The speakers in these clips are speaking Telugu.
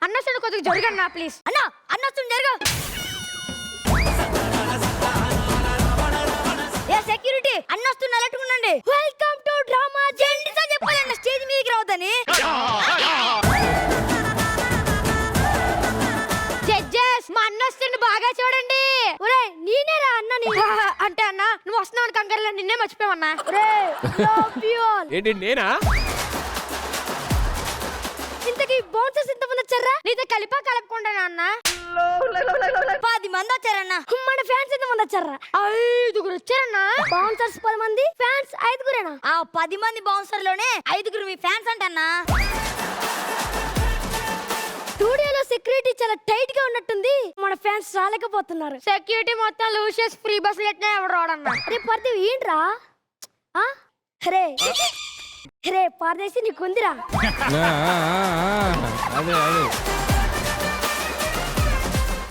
అన్నొస్తుంది కొద్దిగా జరగన్నా ప్లీజ్. అన్నా అన్నొస్తుంది జరుగు. ఏ సెక్యూరిటీ అన్నొస్తుంది అలర్ట్గా ఉండండి. వెల్కమ్ టు డ్రామా జెండిస్ అని చెప్పాలన్న స్టేజ్ మీదకి రావద్దని. జడ్జెస్ మా అన్నొస్తుంది బాగా చూడండి. ఒరేయ్ నేనేరా అన్నని. అంటే అన్న నువ్వు వస్తున్నావు కంగారులో నిన్నే మర్చిపోయావన్నా. ఒరేయ్ లవ్ యు ఆల్. ఏంటి నేనా? ఇంతకీ బౌన్సర్స్ ఎంతమంది వచ్చారా? నీతో కలపకుండా అన్న 10 మంది వచ్చారన్న. మన ఫ్యాన్స్ ఎంతమంది వచ్చారా? 5గురు వచ్చారన్నా. బౌన్సర్స్ 10 మంది, ఫ్యాన్స్ 5గురేనా? ఆ 10 మంది బౌన్సర్ లోనే 5గురు మీ ఫ్యాన్స్ అంటన్నా. స్టూడియోలో సెక్యూరిటీ చాలా టైట్ గా ఉన్నట్టుంది. మన ఫ్యాన్స్ రాలేకపోతున్నారు. సెక్యూరిటీ మొత్తం లూజ్ చేసి ఫ్రీ బస్ లెట్నే ఎవరు రాడన్నా. అరే పర్దేవ్ ఏంట్రా? రే రే పారదేసి నీకుందిరా. అదే అదే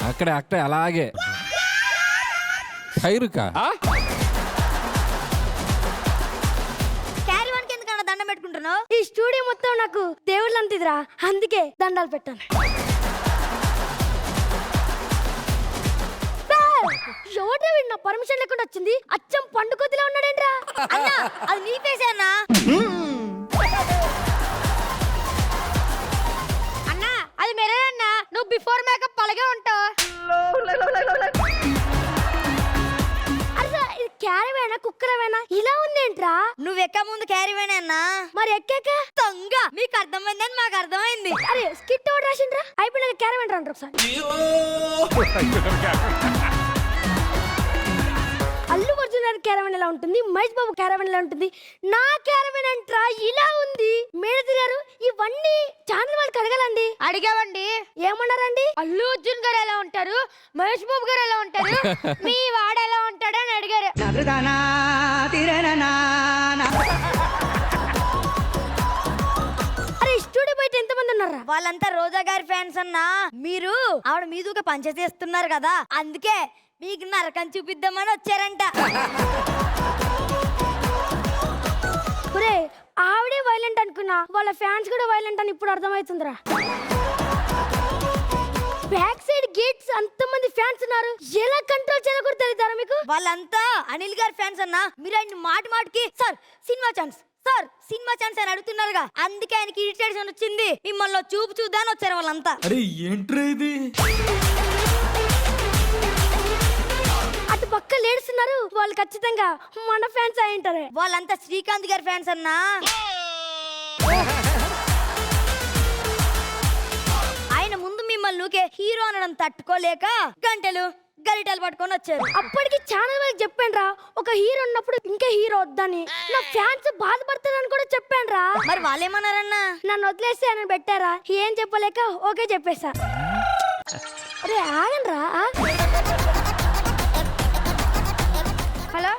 అక్కడ అలాగే ఖైరుకా క్యారీ వన్ కి ఎందుకన్నా దండం పెట్టుకుంటున్నావు? ఈ స్టూడియో మొత్తం నాకు దేవుళ్ళు అంతిదిరా, అందుకే దండాలు పెట్టాను. ఎవడ్రా వీడు నా పర్మిషన్ లేకుండా వచ్చింది? అచ్చం పండుకొద్దిలా ఉన్నాడేంట్రా? అన్నా అది నీ ఫేసే అన్నా. అన్నా అది మెరేనన్నా, నువ్వు బిఫోర్ మేకప్ అలాగే ఉంటావు. అరే ఇది క్యారీవేనా కుక్కరవేనా ఇలా ఉందేంట్రా? నువ్వు ఎక్క ముందు క్యారీవేనా అన్నా, మరి ఎక్కాక దొంగ. మీకు అర్థమైందని మాకు అర్థమైంది. అరే స్కిట్ ఒకటి రాసిండ్రా, అయిపోయినాక క్యారీవేన్ రండి ఒకసారి. అల్లు అర్జున్ క్యారవెన్ ఎలా ఉంటుంది, మహేష్ బాబు క్యారవెన్ ఎలా ఉంటుంది, నా క్యారవెన్ అంట్రా ఇలా ఉంది. మేనేజర్ గారు ఇవన్నీ ఛానల్ వాళ్ళకి అడగాలండి. అడిగావండి. ఏమన్నారండి? అల్లు అర్జున్ గారు ఎలా ఉంటారు, మహేష్ బాబు గారు ఎలా ఉంటారు, మీ వాడు ఎలా ఉంటాడు అని అడిగారు. అరే స్టూడియో బయట ఎంతమంది ఉన్నారా? వాళ్ళంతా రోజా గారి ఫ్యాన్స్ అన్నా. మీరు ఆవిడ మీదుగా పనిచేస్తున్నారు కదా, అందుకే మీకు నరకం చూపిద్దామని వచ్చారంట. ఒరే ఆవిడే వైలెంట్ అనుకున్నా, వాళ్ళ ఫ్యాన్స్ కూడా వైలెంట్ అని ఇప్పుడు అర్థమవుతుందిరా. బ్యాక్ సైడ్ గేట్స్ అంతమంది ఫ్యాన్స్ ఉన్నారు, ఎలా కంట్రోల్ చేయాలో కూడా తెలియదారా మీకు? వాళ్ళంతా అనిల్ గారి ఫ్యాన్స్ అన్నా. మీరు ఆయన మాటికి sir cinema chance, sir cinema chance అని అడుగుతున్నారుగా, అందుకే ఆయనకి ఇరిటేషన్ వచ్చింది. మిమ్మల్ని చూపు చూద్దాని వచ్చారు వాళ్ళంతా. అరే ఏంట్రా ఇది? అటు పక్క లేడుస్తున్నారు, వాళ్ళు ఖచ్చితంగా మన ఫ్యాన్స్ అయి ఉంటారు. వాళ్ళంతా శ్రీకాంత్ గారి ఫ్యాన్స్ అన్నా. ఆయన ముందు మిమ్మల్ని నువ్వే హీరో అనడం తట్టుకోలేక గంటలు గరిటలు పట్టుకొని వచ్చారు. అప్పటికి ఛానల్ వాళ్ళకి చెప్పానురా, ఒక హీరో ఉన్నప్పుడు ఇంకా హీరో వద్దని. నా ఫ్యాన్స్ బాధపడతారని కూడా చెప్పానురా. మరి వాళ్ళేమన్నారన్నా? నన్ను వదిలేసి ఆయన పెట్టారా, ఏం చెప్పలేక ఓకే చెప్పేశా. అరే ఆగండ్రా. హలో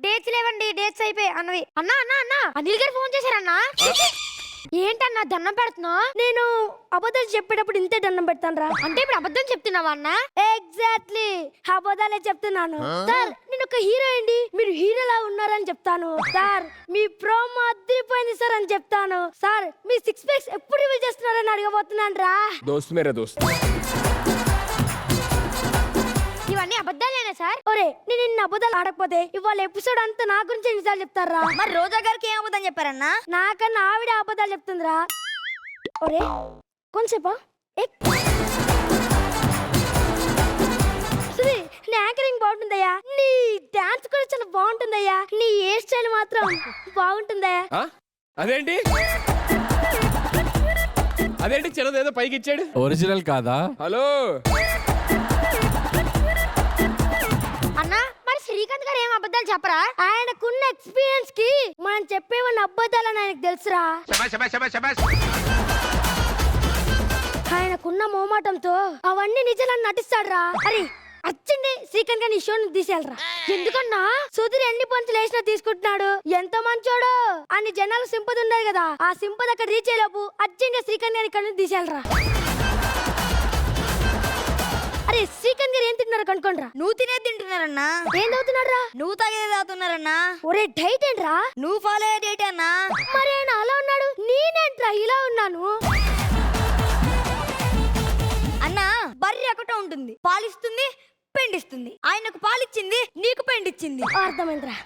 డేట్స్ లేవండి, డేట్స్ అయిపోయి అన్నవి. అన్నా అన్నా అన్నా అనిల్ గారు ఫోన్ చేశారన్నా. ఏంటన్నా దండం పెడుతున్నా? నేను అబద్ధాలు చెప్పేటప్పుడు ఇంతే దండం పెడతాను రా. అంటే ఇప్పుడు అబద్ధం చెప్తున్నావా అన్న? ఎగ్జాక్ట్లీ అబద్ధాలే చెప్తున్నాను. సార్ నేను ఒక హీరో అండి, మీరు హీరోలా ఉన్నారని చెప్తాను. సార్ మీ ప్రోమో అదిరిపోయింది సార్ అని చెప్తాను. సార్ మీ 6 ప్యాక్స్ ఎప్పుడు రివీల్ చేస్తున్నారని అడగబోతున్నాను రా. దోస్త్ మేరా దోస్త్. ఇవన్నీ అబద్ధాలేనా సార్? ఒరే నేను ఇన్ని అబద్ధాలు ఆడకపోతే ఇవాళ ఎపిసోడ్ అంతా నా గురించి నిజాలు చెప్తారా? మరి రోజా గారికి ఏం అబద్ధం చెప్పారన్నా? నాకన్నా ఆవిడ అబద్ధాలు చెప్తుందిరా. ఒరే కొంచెంసేపా సుధీ, నీ యాంకరింగ్ బాగుంటుందయ్యా, నీ డాన్స్ కూడా చాలా బాగుంటుందయ్యా, నీ హెయిర్ స్టైల్ మాత్రం బాగుంటుందయ్యా. అదేంటి అదేంటి చిన్నదేదో పైకి ఇచ్చాడు, ఒరిజినల్ కాదా? హలో అన్నా మరి శ్రీకాంత్ గారు ఏం అబద్ధాలు చెప్పరా? ఆయనకున్న ఎక్స్పీరియన్స్ కి మనం చెప్పేవన్న అబద్ధాలని ఆయనకు తెలుసురా. ఆయనకున్న మోమాటంతో అవన్నీ నిజాలని నటిస్తాడురా. అరే అచ్చండి శ్రీకాంత్ గారిని షోని తీసేయాలరా. ఎందుకన్నా సుధీర్ ఎన్ని పంచులు వేసినా తీసుకుంటున్నాడు, ఎంత మంచోడు అని జనాలు సింపతి ఉండదు కదా, ఆ సింపతి అక్కడ రీచ్ అయ్యేలోపు అచ్చంగా శ్రీకాంత్ గారిని ఇక్కడ నుంచి తీసేయాలరా. అరే శ్రీకాంత్ గారు ఏం తింటున్నారు కనుకోండిరా. నువ్వు తినేది తింటున్నారన్నా. ఏం తాగుతున్నారా? నువ్వు తాగేది తాగుతున్నారన్నా. ఒరే డైట్ ఏంట్రా? నువ్వు ఫాలో అయ్యే డైట్ అన్నా. మరి ఆయన అలా ఉన్నాడు, నేనేంట్రా ఇలా ఉన్నాను? ఉంటుంది. పాలిస్తుంది, పెండిస్తుంది. ఆయనకు పాలిచ్చింది, నీకు పెండిచ్చింది. అర్థమైందిరా.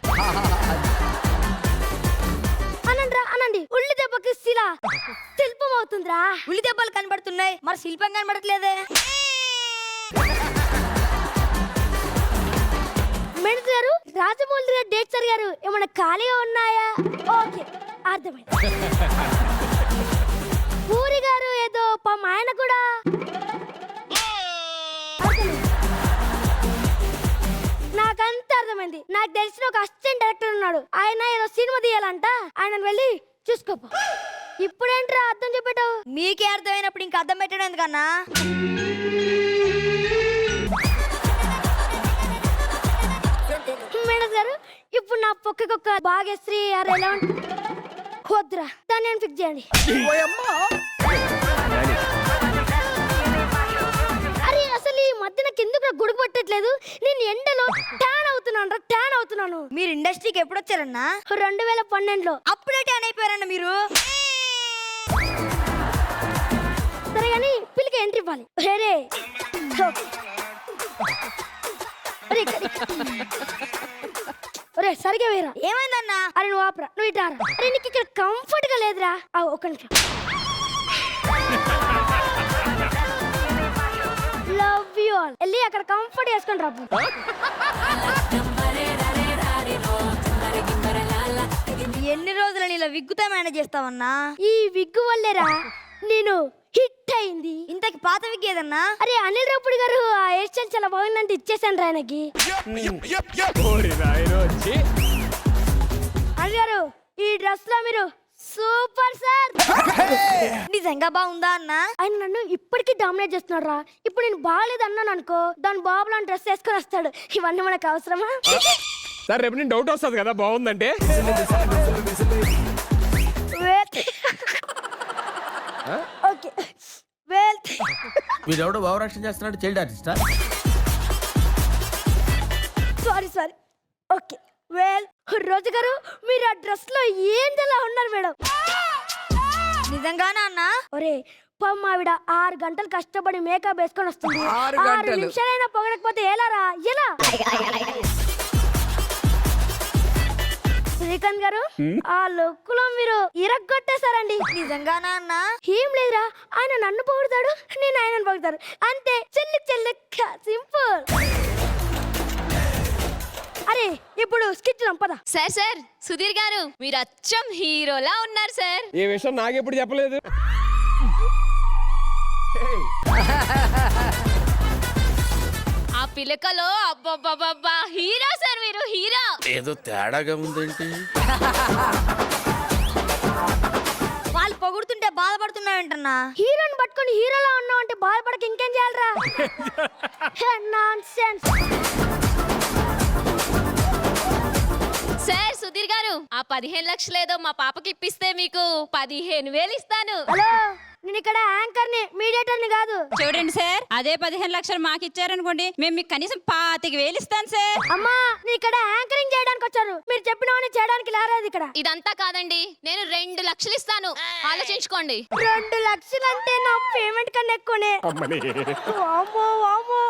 అనండ్రా అనండి. ఉల్లి దెబ్బకి శిల శిల్పం అవుతుందిరా. ఉల్లి దెబ్బలు కనబడుతున్నాయి, మరి శిల్పం కనబడట్లేదే. మేనేజర్ గారు, రాజమౌళి గారు డేట్ గారు ఏమైనా ఖాళీగా ఉన్నాయా? ఓకే, అర్థమైంది. పూరి గారు ఏదో పాపం ఆయన కూడా నాకంతా అర్థమైంది. నాకు తెలిసిన ఒక అసిస్టెంట్ డైరెక్టర్ ఉన్నాడు. ఆయన ఏదో సినిమా తీయాలంట, ఆయన వెళ్ళి చూసుకోపో. ఇప్పుడేంట్రా అర్థం చెప్పేటావు? మీకే అర్థమైనప్పుడు ఇంకా అర్థం పెట్టడం ఎందుకన్నా? మేనేజర్ గారు, ఇప్పుడు నా పొక్కకొక్క భాగ్యశ్రీ ఆర్ ఎలా వద్దురా, దాన్ని నేను ఫిక్స్ చేయండి. అరే అసలు ఈ మధ్య నాకు ఎందుకు గొడుగు పట్టట్లేదు? నేను ఎండలో ట్యాన్ అవుతున్నాను. మీరు ఇండస్ట్రీకి ఎప్పుడు వచ్చారన్నా? 2012లో. అప్పుడే ట్యాన్ అయిపోయారన్న మీరు. సరే కానీ పిల్లకి ఎంట్రీ ఇవ్వాలి. రే ఒరే సరిగా వేరా. ఏమైందన్నా? అరే నువ్వు ఆపరా, నువ్వు ఇటారా. అరే నీకు ఇక్కడ కంఫర్ట్ గా లేదురా. ఒక్క నిమిషం. Love you all. వెళ్ళి అక్కడ కంఫర్ట్ వేసుకొని రాబు. ఎన్ని రోజులని ఇలా విగ్గుతా మేనేజ్ చేస్తావన్నా? ఈ విగ్గు వల్లేరా నేను హిట్ అయింది. ఇంతకి పాత విగ్ ఏదన్నా? అరే అనిల్ రాపుడి గారు ఆ హెయిర్ స్టైల్ చాలా బాగుందంటే ఇచ్చేసాను రా ఆయనకి. ఓరి నాయనో, ఛీ. అనిల్ గారు, ఈ డ్రెస్ లో మీరు సూపర్ సార్. నిజంగా బాగుందా అన్నా? ఆయన నన్ను ఇప్పటికీ డామినేట్ చేస్తున్నాడు రా. ఇప్పుడు నేను బాగాలేదు అన్నాను అనుకో, దాని బాబు లాంటి డ్రెస్ వేసుకొని వస్తాడు. ఇవన్నీ మనకు అవసరమా? సార్ రేపు నేను డౌట్ వస్తుంది కదా బాగుందంటే. Okay well. వీడెవడో భావరక్షణ చేస్తున్నాడు, చైల్డ్ ఆర్టిస్టా? Sorry okay well. రోజు గారు, మీరు ఆ డ్రెస్ లో ఏందలా ఉన్నారు మేడం. నిజంగానా అన్నా? ఒరే పాపం ఆవిడ 6 గంటలు కష్టపడి మేకప్ వేసుకొని వస్తుంది. 6 నిమిషాలైనా పొగడకపోతే ఎలారా? ఎలా? శ్రీకాంత్ గారు, ఆ లుక్ లో మీరు ఇరగొట్టేశారండి. నిజంగానా అన్నా? ఏం లేదురా, ఆయన నన్ను పొగుడతాడు, నేను ఆయనను పొగుడతాడు, అంతే. చెల్లిక సింపుల్. అరే ఇప్పుడు స్కిట్ పద. సార్ సుధీర్ గారు, మీరు అచ్చం హీరోలా ఉన్నారు సార్. ఈ విషయం నాకెప్పుడు చెప్పలేదు. ఆ పిలకలో అబ్బబ్బబ్బబ్బా, హీరో సార్, మీరు హీరో. ఏదో తేడాగా ఉందేంటి? వాళ్ళు పొగుడుతుంటే బాధపడుతున్నావేంటన్నా? హీరోని పట్టుకొని హీరోలా ఉన్నావు అంటే బాధపడక ఇంకేం చేయాలరా? నాన్సెన్స్. సార్ సుధీర్ గారు, ఆ 15 లక్షలు ఏదో మా పాపకి ఇప్పిస్తే మీకు 15,000 ఇస్తాను. హలో, నేను ఇక్కడ యాంకర్ ని, మీడియేటర్ ని కాదు. చూడండి సార్, అదే 15 లక్షలు మాకు ఇచ్చారనుకోండి, మేము మీకు కనీసం 25,000 ఇస్తాను సార్. అమ్మా, నేను ఇక్కడ యాంకరింగ్ చేయడానికి వచ్చాను, మీరు చెప్పినవని చేయడానికి లేరాదు ఇక్కడ. ఇదంతా కాదండి, నేను 2 లక్షలు ఇస్తాను, ఆలోచించుకోండి. 2 లక్షలు అంటే నా పేమెంట్ కన్నా ఎక్కువనే. అమ్మని. వామ్మో.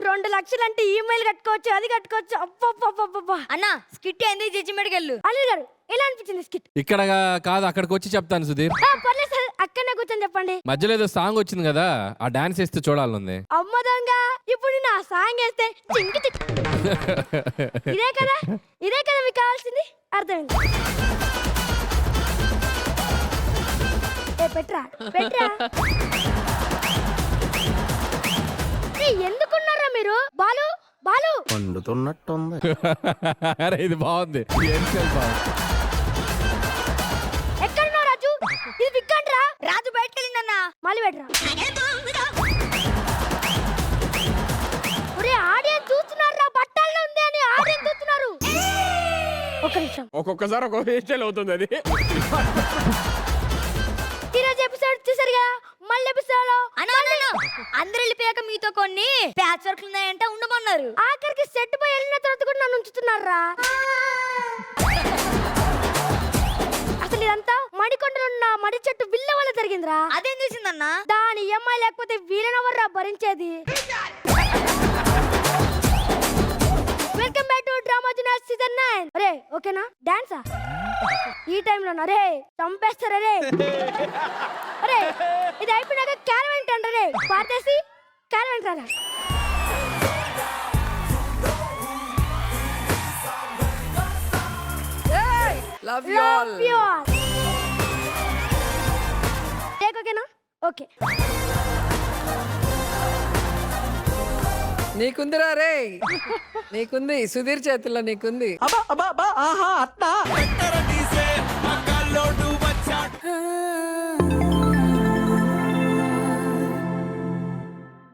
2 లక్షలు అంటే ఈమెయిల్ కట్టుకోవచ్చు, అది కట్టుకోవచ్చు. అబ్బబ్బబ్బబ్బా. అన్నా స్కిట్ ఏంది? జడ్జిమెంట్కి వెళ్ళు. అనిల్ గారు, ఎలా అనిపించింది స్కిట్? ఇక్కడ కాదు, అక్కడికి వచ్చి చెప్తాను సుధీర్. పర్లేదు సార్, అక్కడనే కూర్చొని చెప్పండి. మధ్యలో ఏదో సాంగ్ వచ్చింది కదా, ఆ డాన్స్ వేస్తే చూడాలనుంది. అమ్మ దొంగ, ఇప్పుడు నా సాంగ్ వేస్తే చింకి ఇదే కదా మీకు కావాల్సింది. అర్థమైంది. పెట్రా ఎందుకున్నారా మీరు? బాలు పండుతున్నట్టుంది. అరే ఇది బాగుంది. ఎక్కడున్నావు రాజు? ఇది విక్కండ్రా. రాజు బయటకు వెళ్ళిందన్నా. మళ్ళీ పెట్టరా. ఒరే ఆడియన్స్ చూస్తున్నారా, బట్టల్లో ఉంది అని ఆడియన్స్ చూస్తున్నారు. ఒక నిమిషం. ఒక్కొక్కసారి ఒక్కొక్క హెయిర్ స్టైల్ అవుతుంది అది. ఈరోజు ఎపిసోడ్ చూసారుగా, మళ్ళీ ఎపిసోడ్ అందరు వెళ్ళిపోయాక మీతో కొన్ని ప్యాచ్ వర్క్లు ఉన్నాయంటే ఉండమన్నారు. ఆఖరికి సెట్ పై వెళ్ళిన తర్వాత కూడా నన్ను ఉంచుతున్నారా? అసలు ఇదంతా మడికొండలో ఉన్న మడి చెట్టు విల్ల వల్ల జరిగిందిరా. అదేం చేసిందన్నా? దాని EMI లేకపోతే వీళ్ళనెవర్రా భరించేది. Welcome back to drama junior season 9. అరే ఓకేనా? డాన్సా ఈ టైంలో? అరే చంపేస్తారా రే. అరే ఇది అయిపోయినాక క్యారవెంట్ అంటారే, పాటేసి క్యారవెంట్ రారా. Love you all. Love you all. Take ఓకేనా? ఓకే. నీకుందిరా రే, నీకుంది సుధీర్ చేతుల్లో నీకుంది. అబ్బా అబ్బా అబ్బా ఆహా అట్టా.